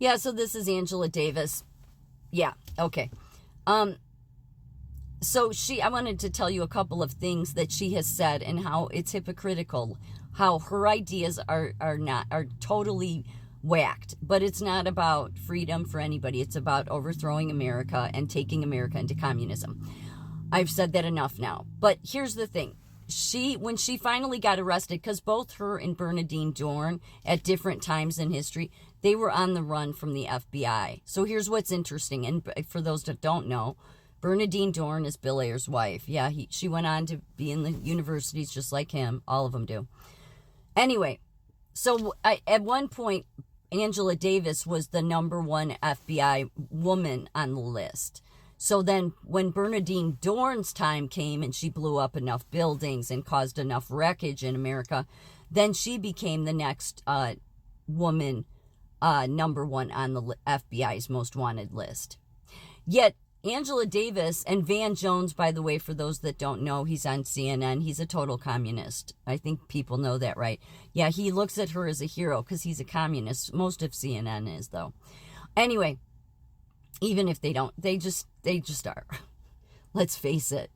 Yeah, so this is Angela Davis. Yeah, okay. So I wanted to tell you a couple of things that she has said and how it's hypocritical, how her ideas are totally whacked. But it's not about freedom for anybody. It's about overthrowing America and taking America into communism. I've said that enough now. But here's the thing. When she finally got arrested, because both her and Bernadine Dorn at different times in history, they were on the run from the FBI. So here's what's interesting. And for those that don't know, Bernadine Dorn is Bill Ayer's wife. Yeah, she went on to be in the universities just like him. All of them do. Anyway, so at one point, Angela Davis was the #1 FBI woman on the list. So then when Bernadine Dorn's time came and she blew up enough buildings and caused enough wreckage in America, then she became the next woman #1 on the FBI's most wanted list. Yet Angela Davis and Van Jones, by the way, for those that don't know, he's on CNN. He's a total communist. I think people know that, right? Yeah, he looks at her as a hero because he's a communist. Most of CNN is, though. Anyway, even if they don't, they just are. Let's face it.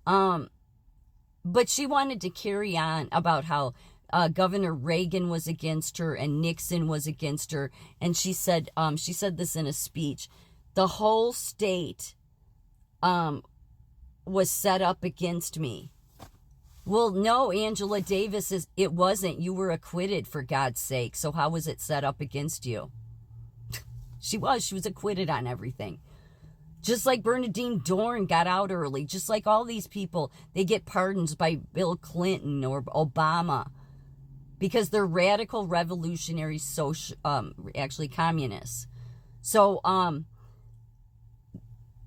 But she wanted to carry on about how Governor Reagan was against her and Nixon was against her. And she said this in a speech. The whole state was set up against me. Well, no, Angela Davis, it wasn't. You were acquitted, for God's sake. So how was it set up against you? She was acquitted on everything. Just like Bernadine Dorn got out early. Just like all these people, they get pardons by Bill Clinton or Obama. Because they're radical, revolutionary, actually communists. So,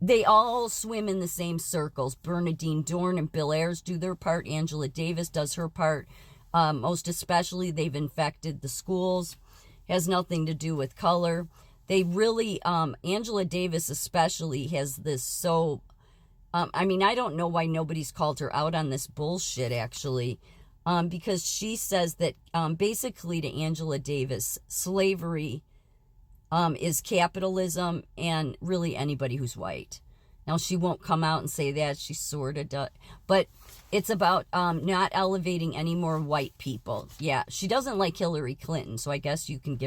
they all swim in the same circles. Bernadine Dorn and Bill Ayers do their part. Angela Davis does her part. Most especially, they've infected the schools. Has nothing to do with color. They really, Angela Davis especially has this I don't know why nobody's called her out on this bullshit, actually. Because she says that, basically to Angela Davis, slavery is capitalism and really anybody who's white. Now, she won't come out and say that. She sort of does. But it's about not elevating any more white people. Yeah, she doesn't like Hillary Clinton, so I guess you can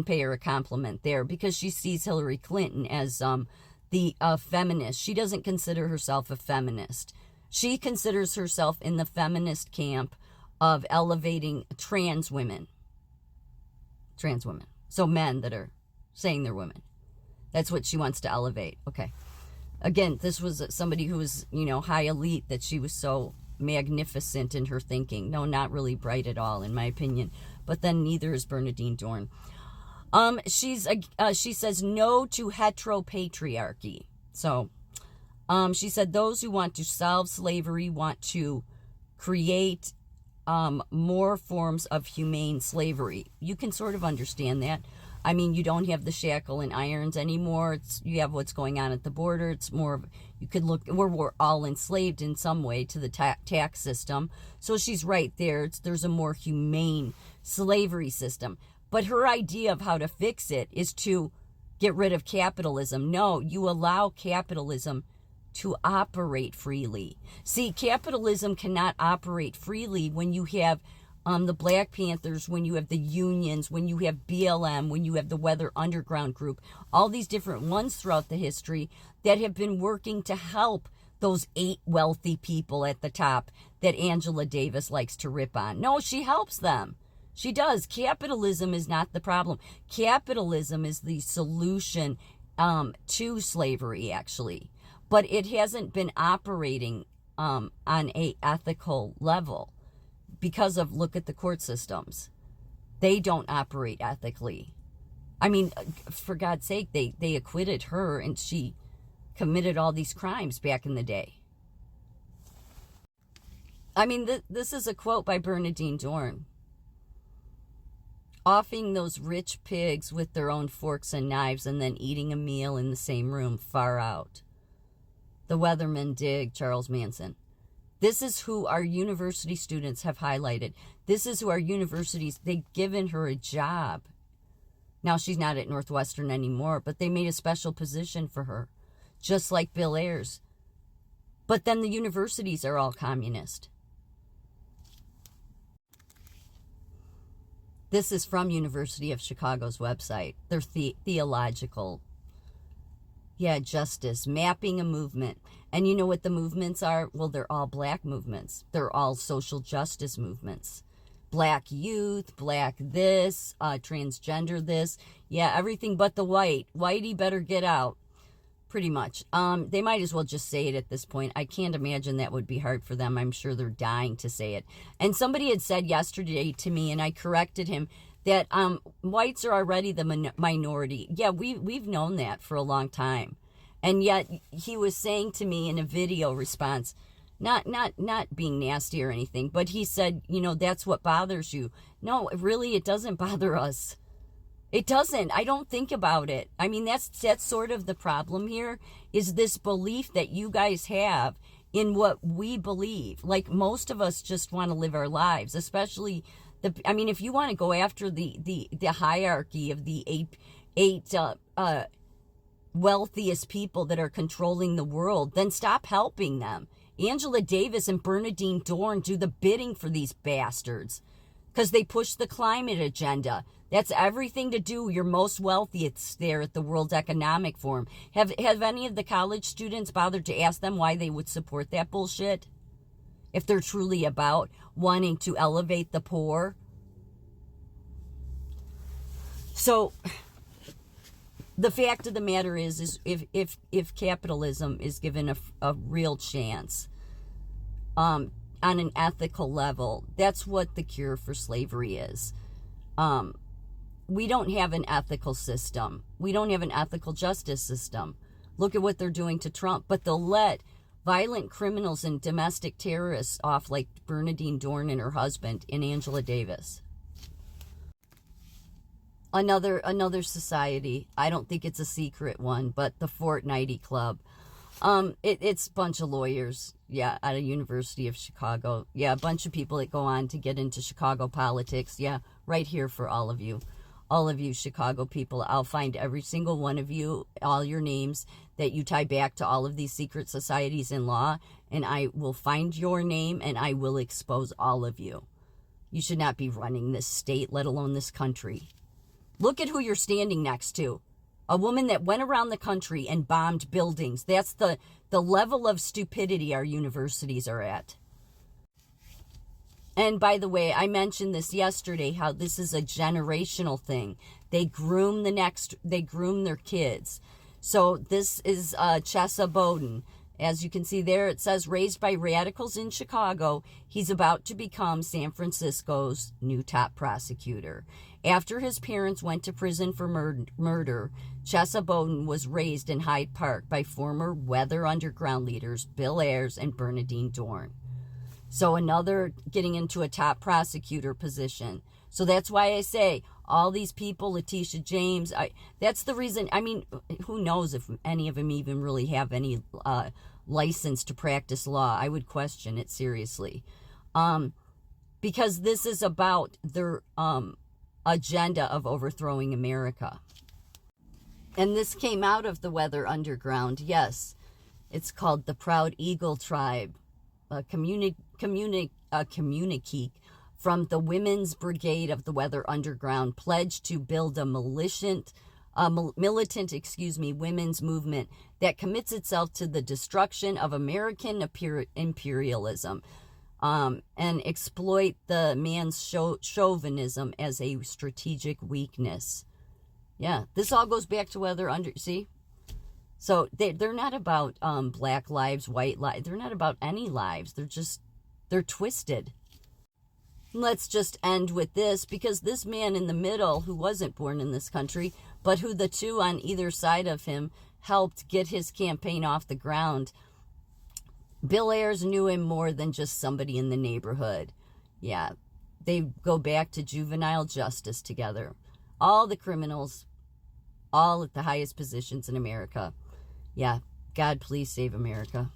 pay her a compliment there because she sees Hillary Clinton as the feminist. She doesn't consider herself a feminist. She considers herself in the feminist camp of elevating trans women. So men that are saying they're women. That's what she wants to elevate. Okay. Again, this was somebody who was, high elite, that she was so magnificent in her thinking. No, not really bright at all, in my opinion. But then neither is Bernadine Dorn. She says no to heteropatriarchy. So, she said those who want to solve slavery want to create more forms of humane slavery. You can sort of understand that. I mean, you don't have the shackle and irons anymore. You have what's going on at the border. It's more of, you could look, we're all enslaved in some way to the tax system. So she's right there. There's a more humane slavery system. But her idea of how to fix it is to get rid of capitalism. No, you allow capitalism to operate freely. See, capitalism cannot operate freely when you have the Black Panthers, when you have the unions, when you have BLM, when you have the Weather Underground Group, all these different ones throughout the history that have been working to help those 8 wealthy people at the top that Angela Davis likes to rip on. No, she helps them. She does. Capitalism is not the problem. Capitalism is the solution to slavery, actually. But it hasn't been operating on a ethical level because of, look at the court systems. They don't operate ethically. I mean, for God's sake, they acquitted her and she committed all these crimes back in the day. I mean, this is a quote by Bernadine Dorn. Offing those rich pigs with their own forks and knives and then eating a meal in the same room, far out. The Weathermen dig Charles Manson. This is who our university students have highlighted. This is who our universities, they've given her a job. Now she's not at Northwestern anymore, but they made a special position for her, just like Bill Ayers. But then the universities are all communist. This is from University of Chicago's website. Their theological, justice, mapping a movement. And you know what the movements are? Well, they're all black movements. They're all social justice movements. Black youth, black this, transgender this. Yeah, everything but the white. Whitey better get out. Pretty much. They might as well just say it at this point. I can't imagine that would be hard for them. I'm sure they're dying to say it. And somebody had said yesterday to me, and I corrected him, that whites are already the minority. Yeah, we've known that for a long time. And yet he was saying to me in a video response, not being nasty or anything, but he said, that's what bothers you. No, really, it doesn't bother us. It doesn't. I don't think about it. I mean, that's sort of the problem here, is this belief that you guys have in what we believe. Like, most of us just want to live our lives, especially if you want to go after the hierarchy of the eight wealthiest people that are controlling the world, then stop helping them. Angela Davis and Bernadine Dorn do the bidding for these bastards because they push the climate agenda. That's everything to do. You're most wealthy. It's there at the World Economic Forum. Have any of the college students bothered to ask them why they would support that bullshit? If they're truly about wanting to elevate the poor. So the fact of the matter is if capitalism is given a real chance, on an ethical level, that's what the cure for slavery is. We don't have an ethical system. We don't have an ethical justice system. Look at what they're doing to Trump. But they'll let violent criminals and domestic terrorists off, like Bernadine Dorn and her husband and Angela Davis. Another society. I don't think it's a secret one, but the Fortnite Club. It's a bunch of lawyers, at a University of Chicago. Yeah, a bunch of people that go on to get into Chicago politics. Yeah, right here for all of you Chicago people. I'll find every single one of you, all your names that you tie back to all of these secret societies in law, and I will find your name and I will expose all of you. You should not be running this state, let alone this country. Look at who you're standing next to. A woman that went around the country and bombed buildings. That's the level of stupidity our universities are at. And by the way, I mentioned this yesterday, how this is a generational thing. They groom their kids. So this is Chesa Bowden. As you can see there, it says, raised by radicals in Chicago, he's about to become San Francisco's new top prosecutor. After his parents went to prison for murder, Chesa Bowden was raised in Hyde Park by former Weather Underground leaders Bill Ayers and Bernadine Dorn. So another getting into a top prosecutor position. So that's why I say all these people, Letitia James, that's the reason. I mean, who knows if any of them even really have any license to practice law. I would question it seriously. Because this is about their agenda of overthrowing America. And this came out of the Weather Underground. Yes, it's called the Proud Eagle Tribe. A communique from the Women's Brigade of the Weather Underground pledged to build a militant women's movement that commits itself to the destruction of American imperialism and exploit the man's chauvinism as a strategic weakness. Yeah, this all goes back to see? So they're not about black lives, white lives. They're not about any lives. They're twisted. Let's just end with this, because this man in the middle, who wasn't born in this country, but who the two on either side of him helped get his campaign off the ground, Bill Ayers knew him more than just somebody in the neighborhood. Yeah, they go back to juvenile justice together. All the criminals, all at the highest positions in America. Yeah, God, please save America.